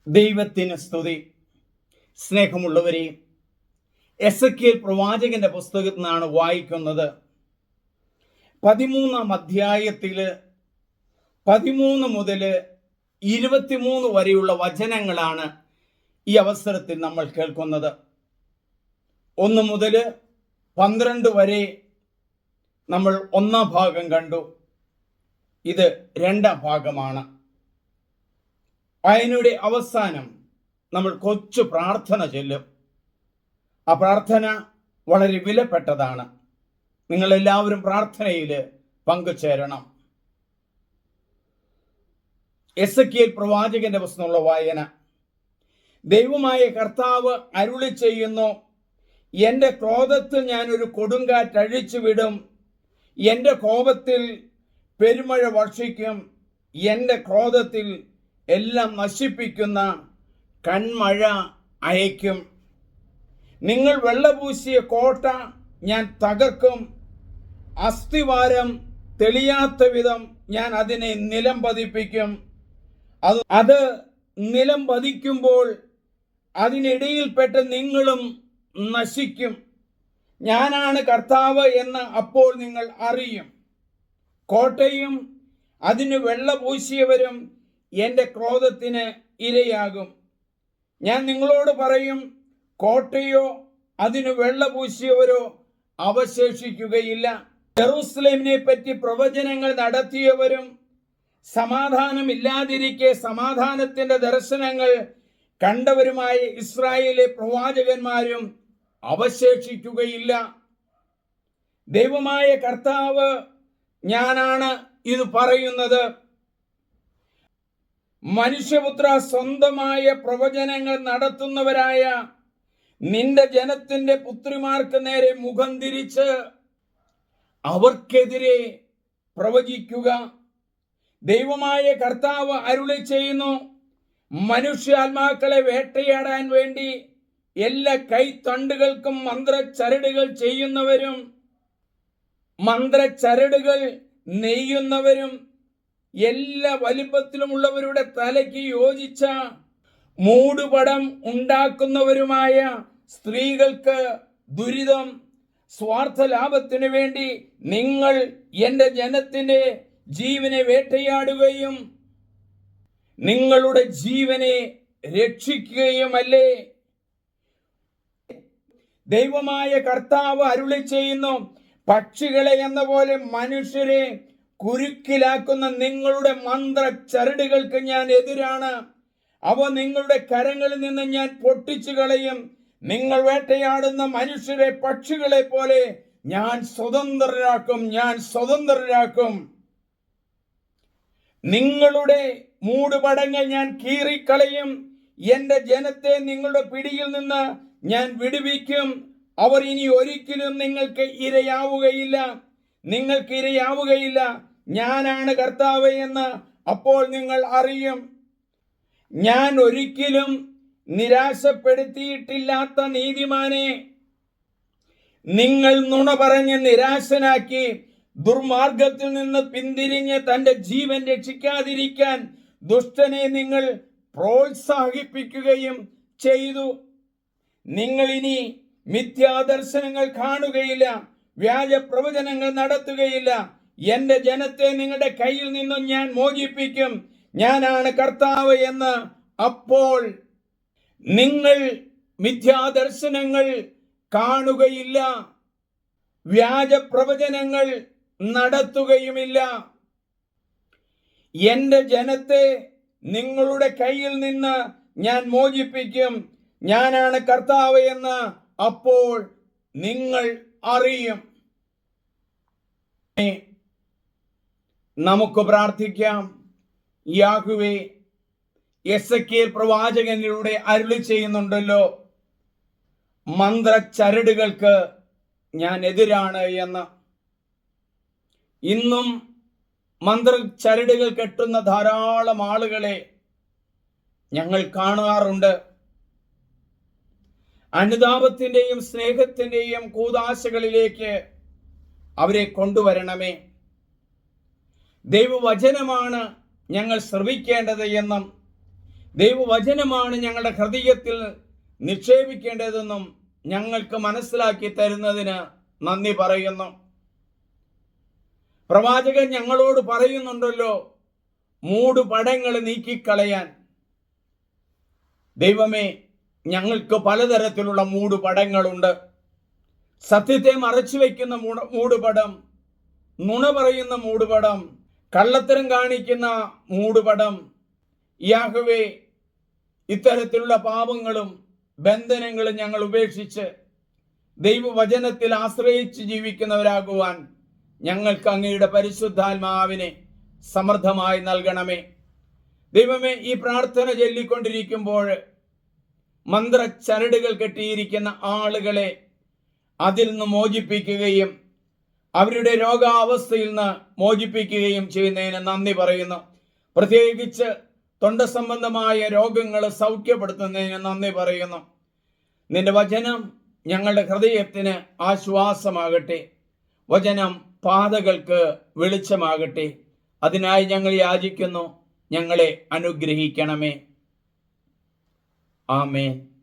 ദൈവത്തിന് സ്തുതി. സ്നേഹമുള്ളവരെ, എസെക്കിയേൽ പ്രവാചകന്റെ പുസ്തകത്തിൽ നിന്നാണ് വായിക്കുന്നത്. 13-ാം അധ്യായത്തിൽ 13 മുതൽ 23 വരെയുള്ള വചനങ്ങളാണ് ഈ അവസരത്തിൽ നമ്മൾ കേൾക്കുന്നത്. 1 മുതൽ 12 വരെ നമ്മൾ 1-ാം ഭാഗം കണ്ടു. ഇത് 2-ാം ഭാഗമാണ്. വായനയുടെ അവസാനം നമ്മൾ കൊച്ചു പ്രാർത്ഥന ചൊല്ലും. ആ പ്രാർത്ഥന വളരെ വിലപ്പെട്ടതാണ്. നിങ്ങളെല്ലാവരും പ്രാർത്ഥനയിൽ പങ്കുചേരണം. എസെക്കിയേൽ പ്രവാചകന്റെ പുസ്തകമുള്ള വായന. ദൈവമായ കർത്താവ് അരുളി ചെയ്യുന്നു, എൻ്റെ ക്രോധത്തിൽ ഞാനൊരു കൊടുങ്കാറ്റ് അഴിച്ചുവിടും, എൻ്റെ കോപത്തിൽ പെരുമഴ വർഷിക്കും, എൻ്റെ ക്രോധത്തിൽ എല്ലാം നശിപ്പിക്കുന്ന കൺമഴ അയക്കും. നിങ്ങൾ വെള്ളപൂശിയ കോട്ട ഞാൻ തകർക്കും, അസ്ഥിവാരം തെളിയാത്ത വിധം ഞാൻ അതിനെ നിലം പതിപ്പിക്കും. അത് നിലം പതിക്കുമ്പോൾ അതിനിടയിൽപ്പെട്ട് നിങ്ങളും നശിക്കും. ഞാനാണ് കർത്താവ് എന്ന് അപ്പോൾ നിങ്ങൾ അറിയും. കോട്ടയും അതിന് വെള്ള പൂശിയവരും എൻ്റെ ക്രോധത്തിന് ഇരയാകും. ഞാൻ നിങ്ങളോട് പറയും, കോട്ടയോ അതിന് വെള്ള പൂശിയവരോ അവശേഷിക്കുകയില്ല. ജെറൂസലേമിനെ പറ്റി പ്രവചനങ്ങൾ നടത്തിയവരും സമാധാനമില്ലാതിരിക്കെ സമാധാനത്തിന്റെ ദർശനങ്ങൾ കണ്ടവരുമായ ഇസ്രായേലിലെ പ്രവാചകന്മാരും അവശേഷിക്കുകയില്ല. ദൈവമായ കർത്താവ് ഞാനാണ് ഇത് പറയുന്നത്. മനുഷ്യപുത്ര, സ്വന്തമായ പ്രവചനങ്ങൾ നടത്തുന്നവരായ നിന്റെ ജനത്തിന്റെ പുത്രിമാർക്ക് നേരെ മുഖം തിരിച്ച് അവർക്കെതിരെ പ്രവചിക്കുക. ദൈവമായ കർത്താവ് അരുളി ചെയ്യുന്നു, മനുഷ്യാത്മാക്കളെ വേട്ടയാടാൻ വേണ്ടി എല്ലാ കൈത്തണ്ടുകൾക്കും മന്ത്രച്ചരടുകൾ ചെയ്യുന്നവരും മന്ത്രച്ചരടുകൾ നെയ്യുന്നവരും എല്ലാ വലിപ്പത്തിലുമുള്ളവരുടെ തലയ്ക്ക് യോജിച്ച മൂടുപടം ഉണ്ടാക്കുന്നവരുമായ സ്ത്രീകൾക്ക് ദുരിതം. സ്വാർത്ഥ ലാഭത്തിനു വേണ്ടി നിങ്ങൾ എൻ്റെ ജനത്തിന്റെ ജീവനെ വേട്ടയാടുകയും നിങ്ങളുടെ ജീവനെ രക്ഷിക്കുകയുമല്ലേ? ദൈവമായ കർത്താവ് അരുളി ചെയ്യുന്നു, പക്ഷികളെ എന്ന പോലെ മനുഷ്യരെ കുരുക്കിലാക്കുന്ന നിങ്ങളുടെ മന്ത്രച്ചരടുകൾക്ക് ഞാൻ എതിരാണ്. അവ നിങ്ങളുടെ കരങ്ങളിൽ നിന്ന് ഞാൻ പൊട്ടിച്ചു കളയും. നിങ്ങൾ വേട്ടയാടുന്ന മനുഷ്യരെ പക്ഷികളെ പോലെ ഞാൻ സ്വതന്ത്രരാക്കും. നിങ്ങളുടെ മൂടുപടങ്ങൾ ഞാൻ കീറിക്കളയും. എൻ്റെ ജനത്തെ നിങ്ങളുടെ പിടിയിൽ നിന്ന് ഞാൻ വിടുവിക്കും. അവർ ഇനി ഒരിക്കലും നിങ്ങൾക്ക് ഇരയാവുകയില്ല. ഞാനാണ് കർത്താവ് എന്ന് അപ്പോൾ നിങ്ങൾ അറിയും. ഞാൻ ഒരിക്കലും നിരാശപ്പെടുത്തിയിട്ടില്ലാത്ത നീതിമാനെ നിങ്ങൾ നുണ പറഞ്ഞ് നിരാശനാക്കി ദുർമാർഗത്തിൽ നിന്ന് പിന്തിരിഞ്ഞ് തന്റെ ജീവൻ രക്ഷിക്കാതിരിക്കാൻ ദുഷ്ടനെ നിങ്ങൾ പ്രോത്സാഹിപ്പിക്കുകയും ചെയ്തു. നിങ്ങൾ ഇനി മിഥ്യാദർശനങ്ങൾ കാണുകയില്ല, വ്യാജ പ്രവചനങ്ങൾ നടത്തുകയില്ല. എൻ്റെ ജനത്തെ നിങ്ങളുടെ കയ്യിൽ നിന്നും ഞാൻ മോചിപ്പിക്കും. ഞാനാണ് കർത്താവ് എന്ന് അപ്പോൾ നിങ്ങൾ മിഥ്യാദർശനങ്ങൾ കാണുകയില്ല, വ്യാജ പ്രവചനങ്ങൾ നടത്തുകയുമില്ല. എൻ്റെ ജനത്തെ നിങ്ങളുടെ കയ്യിൽ നിന്ന് ഞാൻ മോചിപ്പിക്കും. ഞാനാണ് കർത്താവ് എന്ന് അപ്പോൾ നിങ്ങൾ അറിയും. നമുക്ക് പ്രാർത്ഥിക്കാം. യാഹുവേ, എസെക്കിയേൽ പ്രവാചകനിലൂടെ അരുളി ചെയ്യുന്നുണ്ടല്ലോ, മന്ത്രച്ചരടുകൾക്ക് ഞാൻ എതിരാണ് എന്ന്. ഇന്നും മന്ത്രച്ചരടുകൾ കെട്ടുന്ന ധാരാളം ആളുകളെ ഞങ്ങൾ കാണാറുണ്ട്. അനുതാപത്തിന്റെയും സ്നേഹത്തിന്റെയും കൂദാശകളിലേക്ക് അവരെ കൊണ്ടുവരണമേ. ദൈവവചനമാണ് ഞങ്ങൾ ശ്രവിക്കേണ്ടത് എന്നും ദൈവവചനമാണ് ഞങ്ങളുടെ ഹൃദയത്തിൽ നിക്ഷേപിക്കേണ്ടതെന്നും ഞങ്ങൾക്ക് മനസ്സിലാക്കി തരുന്നതിന് നന്ദി പറയുന്നു. പ്രവാചകൻ ഞങ്ങളോട് പറയുന്നുണ്ടല്ലോ, മൂടുപടങ്ങൾ നീക്കിക്കളയാൻ. ദൈവമേ, ഞങ്ങൾക്ക് പലതരത്തിലുള്ള മൂടുപടങ്ങളുണ്ട്. സത്യത്തെ മറച്ചു വയ്ക്കുന്ന മൂടുപടം, നുണ പറയുന്ന മൂടുപടം, കള്ളത്തരം കാണിക്കുന്ന മൂടുപടം. യാഹവേ, ഇത്തരത്തിലുള്ള പാപങ്ങളും ബന്ധനങ്ങളും ഞങ്ങൾ ഉപേക്ഷിച്ച് ദൈവവചനത്തിൽ ആശ്രയിച്ച് ജീവിക്കുന്നവരാകുവാൻ ഞങ്ങൾക്ക് അങ്ങയുടെ പരിശുദ്ധാത്മാവിനെ സമൃദ്ധമായി നൽകണമേ. ദൈവമേ, ഈ പ്രാർത്ഥന ചൊല്ലിക്കൊണ്ടിരിക്കുമ്പോൾ മന്ത്രച്ചരടുകൾ കെട്ടിയിരിക്കുന്ന ആളുകളെ അതിൽ നിന്ന് മോചിപ്പിക്കുകയും അവരുടെ രോഗാവസ്ഥയിൽ നിന്ന് മോചിപ്പിക്കുകയും ചെയ്യുന്നതിന് നന്ദി പറയുന്നു. പ്രത്യേകിച്ച് തൊണ്ട സംബന്ധമായ രോഗങ്ങൾ സൗഖ്യപ്പെടുത്തുന്നതിന് നന്ദി പറയുന്നു. നിന്റെ വചനം ഞങ്ങളുടെ ഹൃദയത്തിന് ആശ്വാസമാകട്ടെ. വചനം പാതകൾക്ക് വെളിച്ചമാകട്ടെ. അതിനായി ഞങ്ങൾ യാചിക്കുന്നു. ഞങ്ങളെ അനുഗ്രഹിക്കണമേ. ആമേൻ.